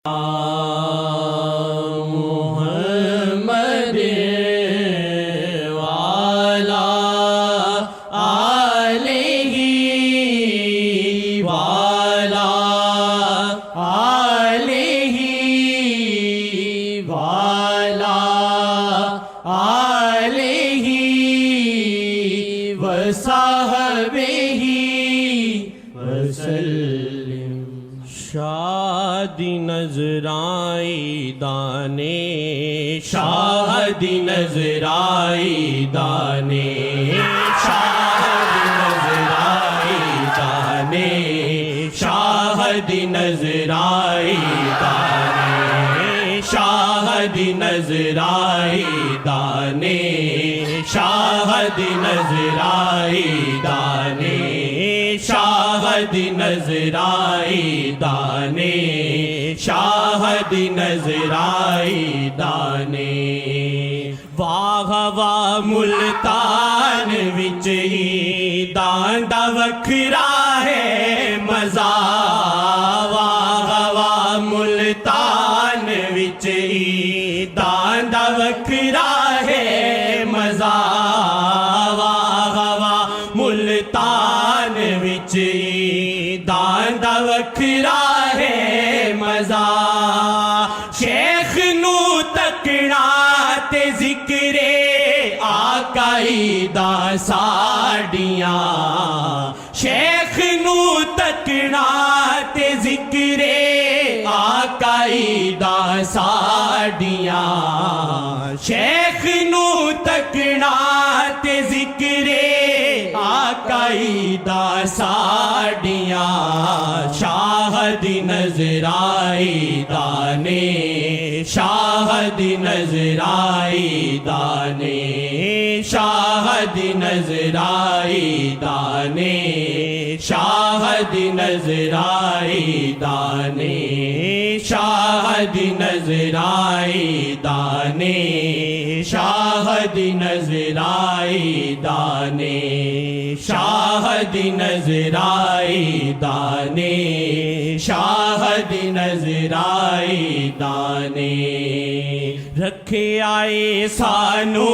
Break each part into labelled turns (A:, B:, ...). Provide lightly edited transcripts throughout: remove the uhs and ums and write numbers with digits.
A: محمد والا آلہ والا آلہ والا آلہ وصحبہ وسلم۔ شادی نظر آئی دانے، شادی نظر آئی دانے، شادی نظر آئی دانے، شادی نظر آئی دانے، شادی نظر آئی دانے، شادی نظر آئی دانے، شاہدی نظر آئی دانے، شاہدی نظر آئی دانے۔ واہ واہ ملتان وچ عیداں دا وکھرا ہے مزہ، واہ واہ ملتان وچ عیداں دا وکھرا ہے مزہ، واہ واہ ملتان وچ عیداں دا وکھرا ہے مزہ۔ شیخ نو تکنا تے ذکر آقائی دا ساڈیاں، شیخ نو تکنا تے ذکر آقائی دا ساڈیاں، شیخ نو تکنا تے ذکر آقائی دا ساڈیاں۔ شاہدی نظر آئی دانے، شاہدی نظر آئی دانے، شاہدی نظر آئی دانے، شاہدی نظر آئی دانے، شاہدی نظر آئی دانے، شاہدی نظر آئی دانے، شاہدی نظر آئی دانے، شاہدی نظر آئی دانے۔ رکھے آئے سانو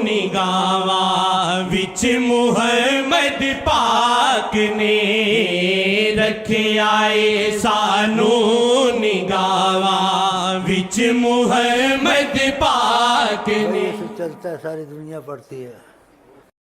A: نگاواں وچ محمد پاک نے، رکھے آئے سانو نگاواں وچ محمد پاک نے۔
B: چلتا ہے ساری دنیا پڑھتی ہے۔